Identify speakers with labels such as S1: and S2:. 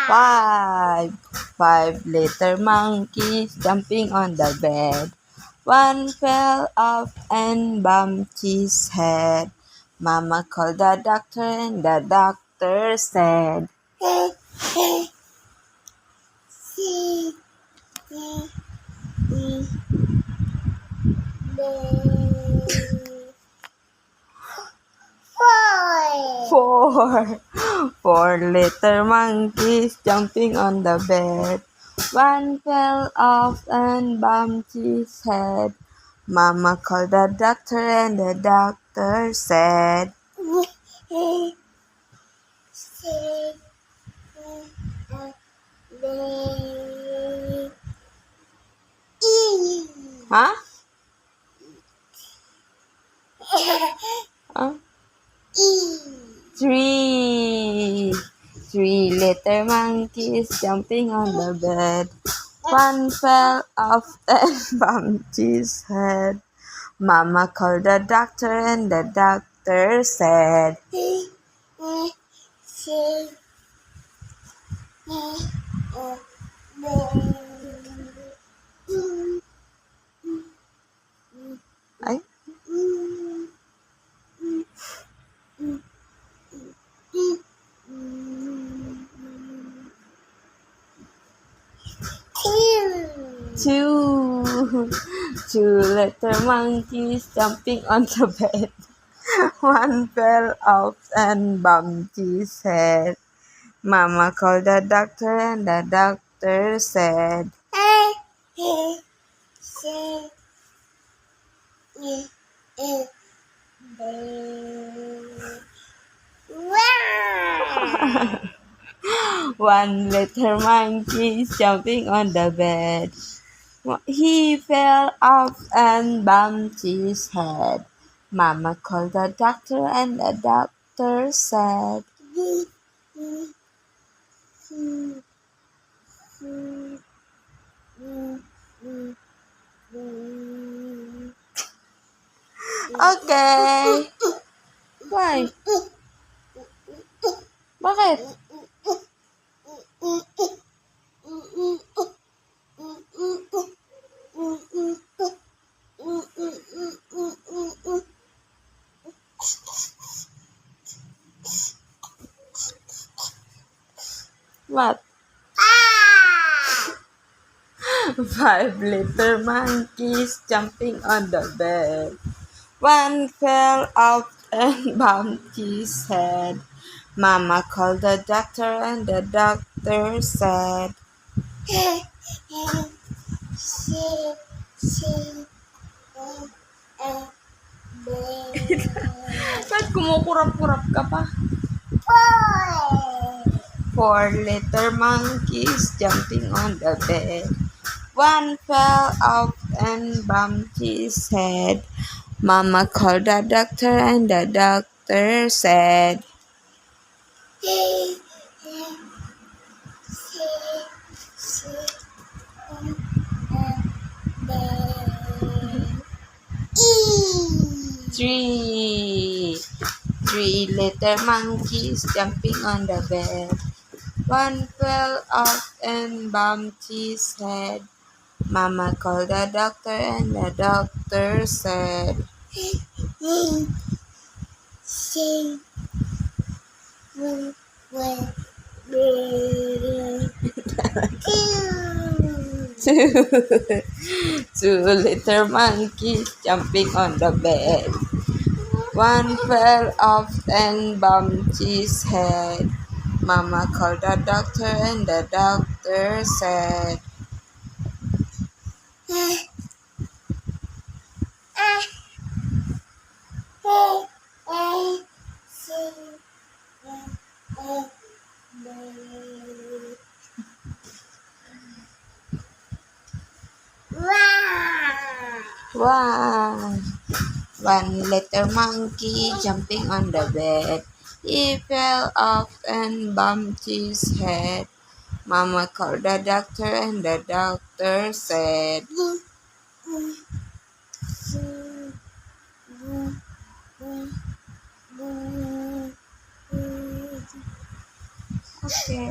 S1: Five. 5 little monkeys jumping on the bed. One fell off and bumped his head. Mama called the doctor and the doctor said, Four. 4 little monkeys jumping on the bed. One fell off and bumped his head. Mama called the doctor and the doctor said, Huh? Huh? 3. 3 little monkeys jumping on the bed. One fell off and bumped his head. Mama called the doctor and the doctor said, Ay? Two. 2 little monkeys jumping on the bed. One fell off and bumped his head. Mama called the doctor and the doctor said, One little monkey is jumping on the bed. He fell off and bumped his head. Mama called the doctor and the doctor said, Okay. Why? Bakit? What? 5 little monkeys jumping on the bed. One fell off and bumped his head. Mama called the doctor and the doctor said, Ba't kumukurap-kurap ka pa? 4 little monkeys jumping on the bed. One fell off and bumped his head. Mama called the doctor and the doctor said, Three. 3 little monkeys jumping on the bed. One fell off and bumped his head. Mama called the doctor and the doctor said, Two little monkeys jumping on the bed. One fell off and bumped his head. Mama called the doctor and the doctor said, Wow! 1 little monkey jumping on the bed. He fell off and bumped his head. Mama called the doctor and the doctor said, Okay.